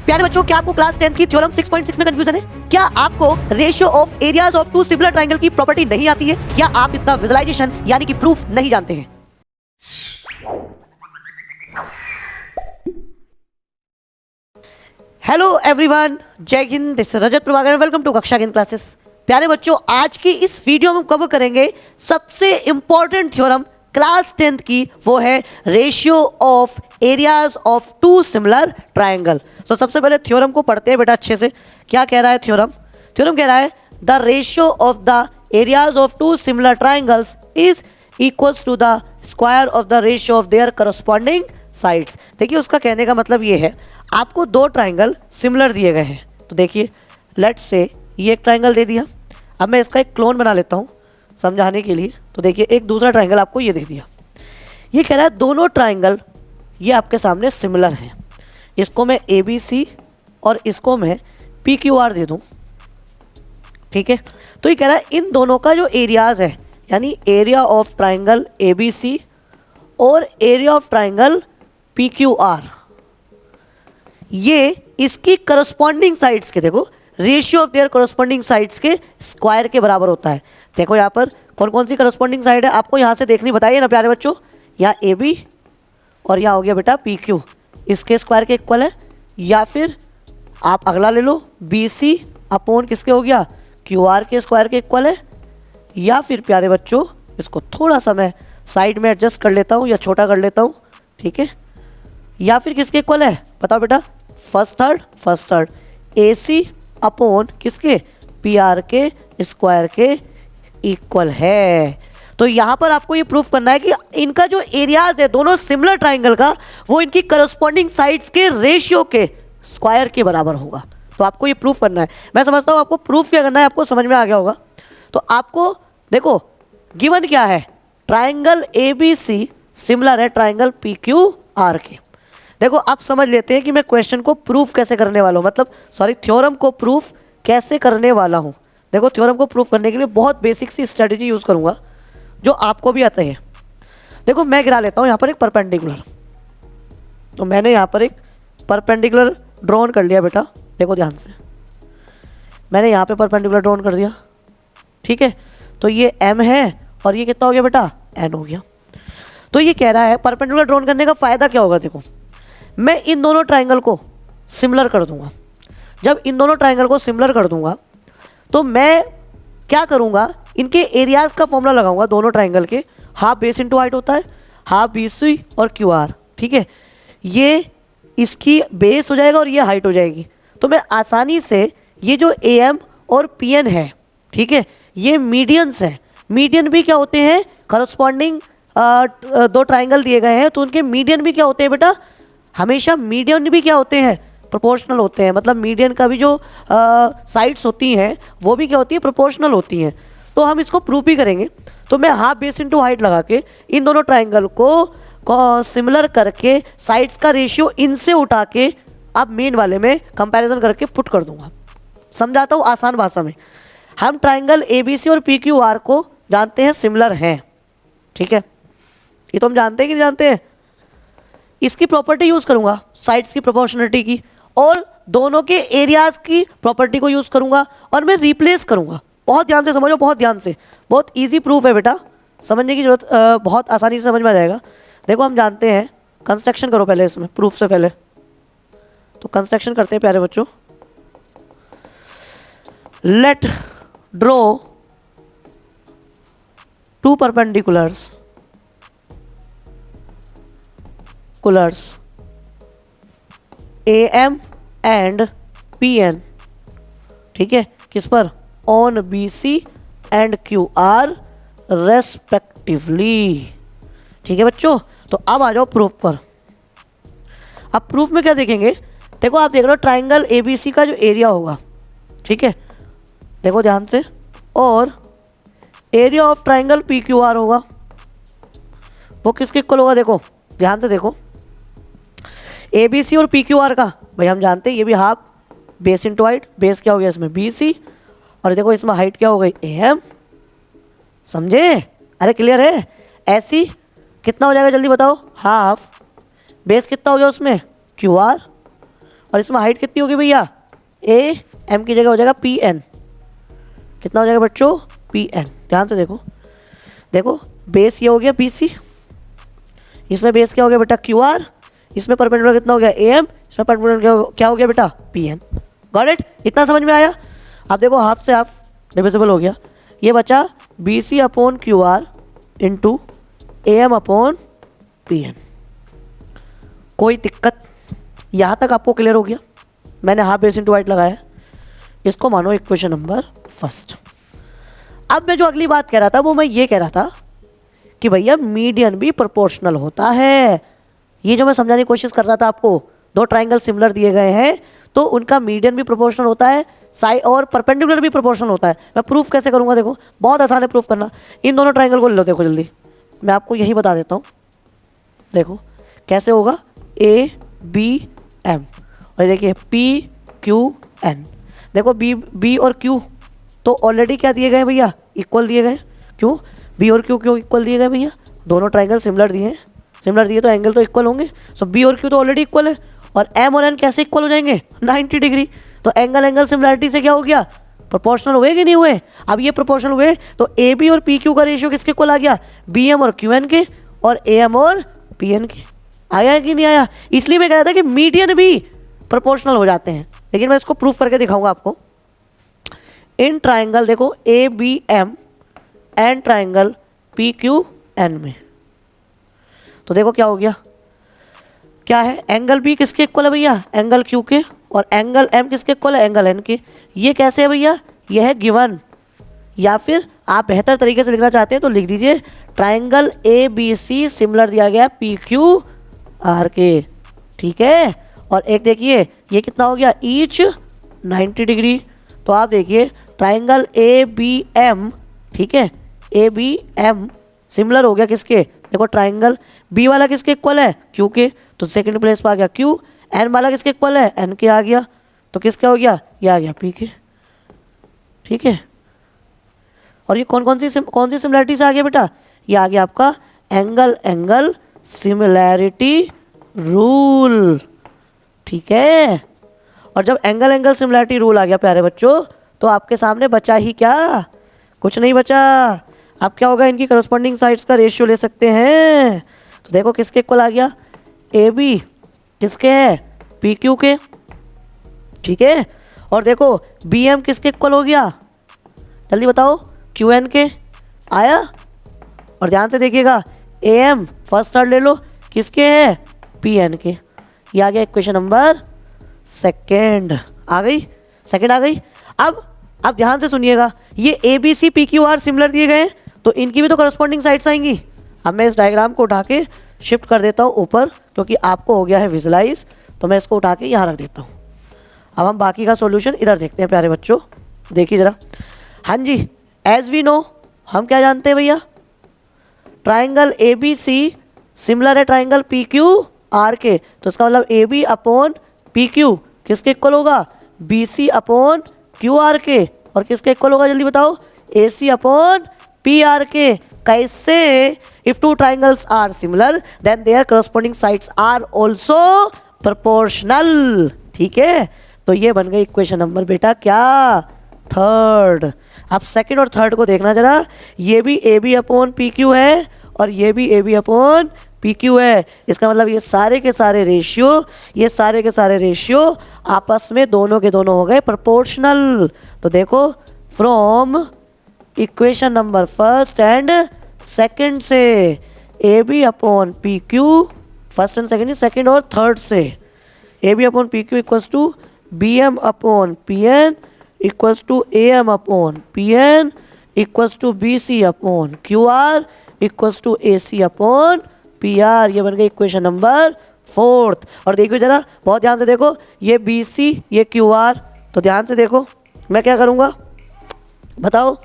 प्यारे बच्चों, क्या आपको क्लास 10 की थ्योरम 6.6 में कंफ्यूजन है? क्या आपको ratio of areas of two similar triangle की प्रॉपर्टी नहीं आती है? क्या आप इसका विजुअलाइजेशन यानी कि प्रूफ नहीं जानते हैं? हेलो एवरीवन, जय हिंद, this is Rajat Prabhakar, welcome to Kaksha gain classes. प्यारे बच्चों, आज की इस वीडियो में कवर करेंगे सबसे इंपॉर्टेंट थ्योरम क्लास 10th की, वो है ratio of areas of two similar triangle. तो सबसे पहले थ्योरम को पढ़ते हैं बेटा अच्छे से। क्या कह रहा है थ्योरम? थ्योरम कह रहा है the ratio of the areas of two similar triangles is equals to the square of the ratio of their corresponding sides. देखिए, उसका कहने का मतलब ये है, आपको दो ट्रायंगल सिमिलर दिए गए हैं। तो देखिए, लेट्स से ये एक ट्रायंगल दे दिया। अब मैं इसका एक क्लोन बना लेता हूँ समझाने के लिए। तो देखिए, एक दूसरा ट्रायंगल आपको ये दे दिया। ये कह रहा है दोनों ट्रायंगल ये आपके सामने सिमिलर हैं। इसको मैं ABC और इसको मैं PQR दे दूँ, ठीक है। तो ये कह रहा है इन दोनों का जो एरियाज है, यानी एरिया ऑफ ट्रायंगल ABC और एरिया ऑफ ट्रायंगल PQR, ये इसकी करस्पॉन्डिंग साइड्स के, देखो, ratio of their corresponding sides के स्क्वायर के बराबर होता है। देखो यहाँ पर कौन कौन सी करस्पॉन्डिंग साइड है आपको यहाँ से देखनी बताइए ना प्यारे बच्चों। यहाँ AB और यहाँ हो गया बेटा PQ, इसके स्क्वायर के इक्वल है। या फिर आप अगला ले लो, BC अपॉन किसके हो गया, QR के स्क्वायर के इक्वल है। या फिर प्यारे बच्चों, इसको थोड़ा सा मैं साइड में एडजस्ट कर लेता हूँ या छोटा कर लेता हूँ, ठीक है। या फिर किसके इक्वल है बताओ बेटा, फर्स्ट थर्ड AC अपॉन किसके, PR के स्क्वायर के इक्वल है। तो यहाँ पर आपको ये प्रूफ करना है कि इनका जो एरियाज है दोनों सिमिलर ट्रायंगल का, वो इनकी करस्पॉन्डिंग साइड्स के रेशियो के स्क्वायर के बराबर होगा। तो आपको ये प्रूफ करना है। मैं समझता हूँ आपको प्रूफ क्या करना है, आपको समझ में आ गया होगा। तो आपको देखो, गिवन क्या है, ट्रायंगल ABC सिमिलर है ट्रायंगल PQR के। देखो, आप समझ लेते हैं कि मैं क्वेश्चन को प्रूफ कैसे करने वाला हूँ, मतलब सॉरी, थ्योरम को प्रूफ कैसे करने वाला हूँ। देखो, थ्योरम को प्रूफ करने के लिए बहुत बेसिक सी स्ट्रेटेजी यूज़ करूँगा जो आपको भी आते हैं। देखो, मैं गिरा लेता हूँ यहाँ पर एक परपेंडिकुलर। तो मैंने यहाँ पर एक परपेंडिकुलर ड्रॉन कर लिया बेटा। देखो ध्यान से, मैंने यहाँ पे परपेंडिकुलर ड्रॉन कर दिया, ठीक है। तो ये M है और ये कितना हो गया बेटा, N हो गया। तो ये कह रहा है परपेंडिकुलर ड्रॉन करने का फ़ायदा क्या होगा। देखो, मैं इन दोनों ट्रायंगल को सिमिलर कर दूंगा। जब इन दोनों ट्रायंगल को सिमिलर कर दूंगा तो मैं क्या करूंगा, इनके एरियाज का फॉर्मूला लगाऊंगा। दोनों ट्रायंगल के हाफ बेस इंटू हाइट होता है, हाफ BC और QR, ठीक है। ये इसकी बेस हो जाएगा और ये हाइट हो जाएगी। तो मैं आसानी से ये जो AM और PN है, ठीक है, ये मीडियंस हैं। मीडियन भी क्या होते हैं, करस्पॉन्डिंग दो ट्रायंगल दिए गए हैं तो उनके मीडियन भी क्या होते हैं बेटा, हमेशा मीडियन भी क्या होते हैं, प्रोपोर्शनल होते हैं। मतलब मीडियन का भी जो साइड्स होती हैं वो भी क्या होती है, प्रोपोर्शनल होती हैं। तो हम इसको प्रूफ भी करेंगे। तो मैं हाफ बेस इंटू हाइट लगा के इन दोनों ट्रायंगल को सिमिलर करके साइड्स का रेशियो इनसे उठा के अब मेन वाले में कंपैरिजन करके पुट कर दूंगा। समझाता हूँ आसान भाषा में। हम ट्रायंगल ABC और PQR को जानते हैं सिमिलर हैं, ठीक है। ये तो हम जानते हैं कि नहीं जानते हैं। इसकी प्रॉपर्टी यूज़ करूंगा, साइड्स की प्रोपोर्शनलिटी की, और दोनों के एरियाज की प्रॉपर्टी को यूज़ करूंगा और मैं रिप्लेस करूंगा। बहुत ध्यान से समझो, बहुत ध्यान से, बहुत इजी प्रूफ है बेटा, समझने की जरूरत, बहुत आसानी से समझ में आ जाएगा। देखो, हम जानते हैं, कंस्ट्रक्शन करो पहले इसमें, प्रूफ से पहले। तो कंस्ट्रक्शन करते हैं प्यारे बच्चों। Let draw two perpendiculars AM and PN, ठीक है, किस पर, on BC and QR respectively, ठीक है बच्चों। तो अब आ जाओ प्रूफ पर। अब प्रूफ में क्या देखेंगे, देखो आप देख रहे हो ट्रायंगल ABC का जो एरिया होगा, ठीक है, देखो ध्यान से, और एरिया ऑफ ट्रायंगल PQR होगा, वो किसके इक्वल होगा। देखो ध्यान से देखो, ABC और PQR का भाई हम जानते हैं, ये भी half base into height, base क्या हो गया इसमें BC, और देखो इसमें हाइट क्या हो गई AM। समझे? अरे क्लियर है। ऐसी कितना हो जाएगा जल्दी बताओ, हाफ बेस कितना हो गया उसमें, QR, और इसमें हाइट कितनी होगी भैया, ए एम की जगह हो जाएगा पी एन। कितना हो जाएगा बच्चों, पी एन। ध्यान से देखो, देखो बेस ये हो गया बी सी, इसमें बेस क्या हो गया बेटा क्यू आर, इसमें परपेंडिकुलर कितना हो गया ए एम, इसमें परपेंडिकुलर क्या हो गया बेटा पी एन। गॉट इट, इतना समझ में आया। अब देखो हाफ से हाफ डिविजिबल हो गया, ये बचा B C upon Q R into A M upon P N. कोई दिक्कत, यहाँ तक आपको क्लियर हो गया। मैंने हाफ बेस इंटू वाइट लगाया, इसको मानो इक्वेशन नंबर फर्स्ट। अब मैं जो अगली बात कह रहा था वो मैं ये कह रहा था कि भैया मीडियन भी प्रोपोर्शनल होता है। ये जो मैं समझाने की कोशिश कर रहा था आपको, दो ट्राइंगल सिमिलर दिए गए हैं तो उनका मीडियन भी प्रोपोर्शनल होता है, साइड और परपेंडिकुलर भी प्रोपोर्शनल होता है। मैं प्रूफ कैसे करूंगा, देखो बहुत आसान है प्रूफ करना। इन दोनों ट्राइंगल को ले लो, देखो जल्दी मैं आपको यही बता देता हूँ। देखो कैसे होगा, ए बी एम और देखिए पी क्यू एन। देखो बी और क्यू तो ऑलरेडी क्या दिए गए भैया, इक्वल दिए गए। क्यों, बी और क्यू क्यों इक्वल दिए गए भैया, दोनों ट्राइंगल सिमिलर दिए हैं, सिमिलर दिए तो एंगल तो इक्वल होंगे। सो बी और क्यू तो ऑलरेडी इक्वल है, और एम और एन कैसे इक्वल हो जाएंगे, 90 डिग्री। तो एंगल एंगल सिमिलरिटी से क्या हो गया, प्रोपोर्शनल हुए कि नहीं हुए। अब ये प्रोपोर्शनल हुए तो ए बी और पी क्यू का रेशियो किसके इक्वल आ गया, बी एम और क्यू एन के, और ए एम और पी एन के। आया कि नहीं आया। इसलिए मैं कह रहा था कि मीडियन भी प्रोपोर्शनल हो जाते हैं, लेकिन मैं इसको प्रूफ करके दिखाऊंगा आपको। इन ट्राइंगल देखो A B M and triangle P Q N में, तो देखो क्या हो गया, क्या है, एंगल बी किसके इक्वल है भैया, एंगल क्यू के, और एंगल एम किसके इक्वल है, एंगल एन के। ये कैसे है भैया, ये है गिवन, या फिर आप बेहतर तरीके से लिखना चाहते हैं तो लिख दीजिए triangle A B C similar दिया गया पी क्यू आर के। ठीक है, और एक देखिए ये कितना हो गया, ईच 90 डिग्री। तो आप देखिए ट्राइंगल ए बी एम, ठीक है, ए बी एम सिमिलर हो गया किसके, देखो ट्राइंगल बी वाला किसके इक्वल है, क्यू के, तो सेकंड प्लेस पर आ गया क्यू। एन वाला किसके इक्वल है, एन के आ गया, तो किसका हो गया, ये आ गया पी के। ठीक है, और ये कौन सी सिमिलरिटी से आ गया बेटा, ये आ गया आपका एंगल एंगल सिमिलैरिटी रूल। ठीक है, और जब एंगल एंगल सिमिलैरिटी रूल आ गया प्यारे बच्चों, तो आपके सामने बचा ही क्या, कुछ नहीं बचा। अब क्या होगा, इनकी करस्पॉन्डिंग साइड्स का रेशियो ले सकते हैं। तो देखो किसके इक्वल आ गया, ए बी किसके है, पी क्यू के। ठीक है, और देखो बी एम किसके इक्वल हो गया, जल्दी बताओ, क्यू एन के आया। और ध्यान से देखिएगा ए एम फर्स्ट थर्ड ले लो, किसके है, पी एन के। ये आ गया इक्वेशन नंबर सेकेंड, आ गई, सेकेंड आ गई। अब ध्यान से सुनिएगा, ये A B C P Q R similar दिए गए, तो इनकी भी तो करस्पॉन्डिंग साइड्स आएंगी। अब मैं इस डायग्राम को उठा के शिफ्ट कर देता हूँ ऊपर, क्योंकि आपको हो गया है विजुलाइज, तो मैं इसको उठा के यहाँ रख देता हूँ। अब हम बाकी का सॉल्यूशन इधर देखते हैं प्यारे बच्चों, देखिए ज़रा। हाँ जी, एज वी नो, हम क्या जानते हैं भैया, triangle A B C similar है ट्राइंगल पी क्यू आर के, तो इसका मतलब A B upon P Q किसके इक्वल होगा, B C upon Q R के, और किसके इक्वल होगा जल्दी बताओ, A C upon P R के। कैसे, if two triangles are similar then their corresponding sides are also proportional. ठीक है, तो ये बन गई इक्वेशन नंबर बेटा क्या, थर्ड। अब सेकंड और थर्ड को देखना जरा, ये भी A B upon P Q है और ये भी A B upon P Q है। इसका मतलब ये सारे के सारे रेशियो, ये सारे के सारे रेशियो आपस में दोनों के दोनों हो गए प्रोपोर्शनल। तो देखो from equation number first and second से, A B upon P Q first and second, second और थर्ड से, A B upon P Q equals to B M upon P N equals to A M upon P N equals to B C upon Q R equals to A C upon P R. ये बन गई equation number fourth. और देखो जरा बहुत ध्यान से देखो, ये बी सी ये क्यू आर, तो ध्यान से देखो मैं क्या करूँगा, बताओ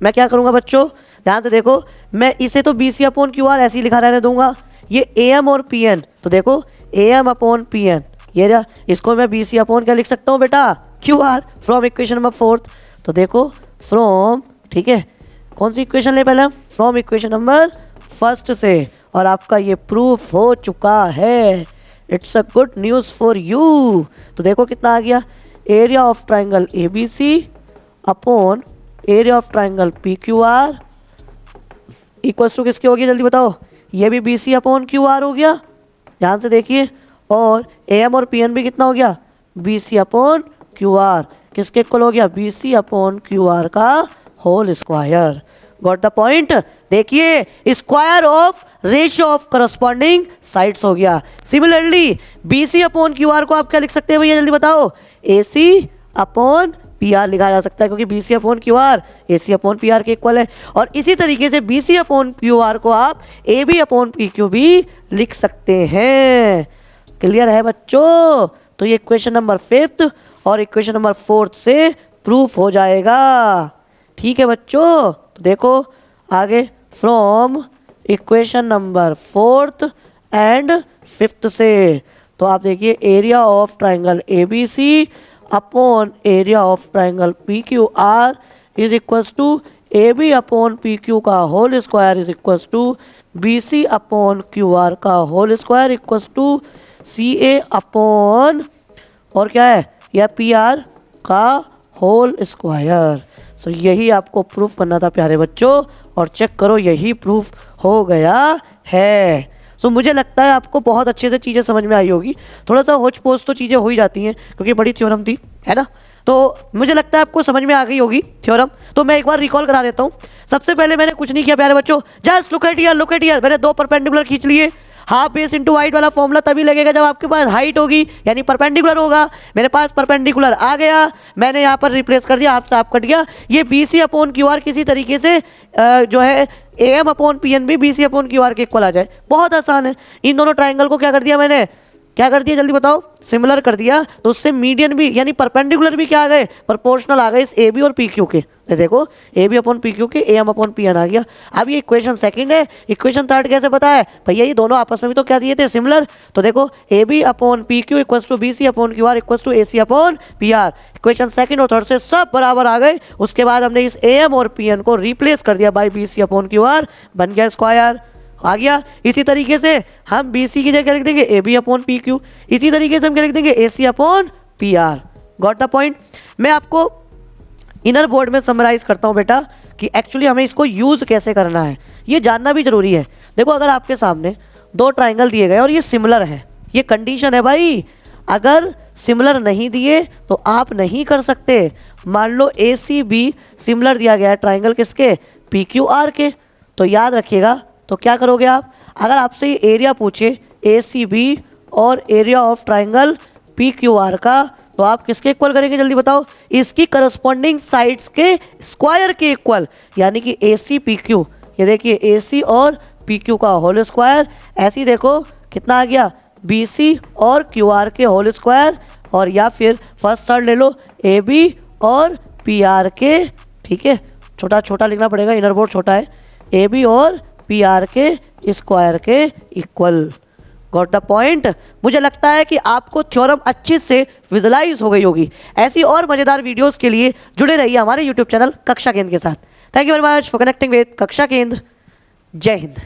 मैं क्या करूँगा बच्चों, ध्यान से देखो, मैं इसे तो B C upon Q R ऐसे ही लिखा रहने दूंगा। ये ए एम और पी एन, तो देखो A M upon P N, ये जा, इसको मैं बी सी अपॉन क्या लिख सकता हूँ बेटा, Q R, from equation number fourth. तो देखो फ्रॉम, ठीक है, कौन सी इक्वेशन ले पहले, फ्रॉम इक्वेशन नंबर फर्स्ट से, और आपका ये प्रूफ हो चुका है। It's a good news for you. तो देखो कितना आ गया, area of triangle A B C upon area of triangle P Q R equals to किसके हो गया जल्दी बताओ, ये भी B C upon Q R हो गया, ध्यान से देखिए, और ए एम और पी एन भी कितना हो गया, B C upon Q R, किसके इक्वल हो गया, B C upon Q R का whole square. Got the point. देखिए square of ratio of corresponding sides हो गया। Similarly B C upon Q R को आप क्या लिख सकते हैं भैया जल्दी बताओ, A C upon P R लिखा जा सकता है, क्योंकि B C upon Q R A C upon P R के इक्वल है। और इसी तरीके से B C upon Q R को आप A B upon P Q भी लिख सकते हैं। क्लियर है बच्चों? तो ये इक्वेशन नंबर 5 और इक्वेशन नंबर 4 से प्रूफ हो जाएगा। ठीक है बच्चों, तो देखो आगे फ्रॉम इक्वेशन नंबर 4 एंड 5 से, तो आप देखिए area of triangle A B C upon area of triangle P Q R is equals to A B upon P Q का whole square is equals to B C upon Q R का whole square equals to C A upon और क्या है यह P R का whole square. So यही आपको proof करना था प्यारे बच्चों, और चेक करो यही प्रूफ हो गया है। सो मुझे लगता है आपको बहुत अच्छे से चीज़ें समझ में आई होगी। थोड़ा सा होच पोच तो चीज़ें हो ही जाती हैं क्योंकि बड़ी थ्योरम थी, है ना। तो मुझे लगता है आपको समझ में आ गई होगी थ्योरम। तो मैं एक बार रिकॉल करा देता हूँ। सबसे पहले मैंने कुछ नहीं किया प्यारे बच्चों, जस्ट लुक एट हियर, मैंने दो परपेंडिकुलर खींच लिए। हाफ बेस इंटू हाइट वाला फॉर्मूला तभी लगेगा जब आपके पास हाइट होगी, यानी परपेंडिकुलर होगा। मेरे पास परपेंडिकुलर आ गया, मैंने यहाँ पर रिप्लेस कर दिया, हाफ से हाफ कट गया। ये B C upon Q R किसी तरीके से जो है A M upon P N भी B C upon Q R के इक्वल आ जाए, बहुत आसान है। इन दोनों ट्राइंगल को क्या कर दिया मैंने, क्या कर दिया जल्दी बताओ, सिमिलर कर दिया। तो उससे मीडियन भी यानी परपेंडिकुलर भी क्या आ गए, प्रोपोर्शनल आ गए इस ए बी और पी क्यू के। देखो A B upon P Q के A M upon P N आ गया। अब ये इक्वेशन सेकंड है, इक्वेशन थर्ड कैसे पता है भैया, ये दोनों आपस में भी तो क्या दिए थे, सिमिलर। तो देखो A B upon P Q equals to B C upon Q R equals to A C upon P R. Equation second और थर्ड से सब बराबर आ गए। उसके बाद हमने इस ए एम और पी एन को रिप्लेस कर दिया by B C upon Q R, बन गया स्क्वायर आ गया। इसी तरीके से हम बी सी की जगह लिख देंगे A B upon P Q, इसी तरीके से हम क्या लिख देंगे A C upon P R. Got the point. मैं आपको इनर बोर्ड में समराइज करता हूँ बेटा कि एक्चुअली हमें इसको यूज़ कैसे करना है, ये जानना भी जरूरी है। देखो अगर आपके सामने दो ट्राइंगल दिए गए और ये सिमिलर है, ये कंडीशन है भाई, अगर सिमिलर नहीं दिए तो आप नहीं कर सकते। मान लो ए सी बी सिमिलर दिया गया है ट्राइंगल किसके, पी क्यू आर के, तो याद रखिएगा तो क्या करोगे आप, अगर आपसे ये एरिया पूछे ए सी बी और area of triangle P Q R का, तो आप किसके इक्वल करेंगे जल्दी बताओ, इसकी करस्पॉन्डिंग साइड्स के स्क्वायर के इक्वल, यानी कि ए सी पी क्यू, ये देखिए ए सी और पी क्यू का होल स्क्वायर। ऐसे ही देखो कितना आ गया, बी सी और क्यू आर के होल स्क्वायर, और या फिर फर्स्ट थर्ड ले लो ए बी और पी आर के, ठीक है, छोटा छोटा लिखना पड़ेगा, इनर बोर्ड छोटा है, ए बी और पी आर के स्क्वायर के इक्वल। Got the point. मुझे लगता है कि आपको थ्योरम अच्छे से विजुलाइज हो गई होगी। ऐसी और मज़ेदार वीडियोस के लिए जुड़े रहिए हमारे यूट्यूब चैनल कक्षा केंद्र के साथ। Thank you very much for connecting with कक्षा केंद्र। जय हिंद।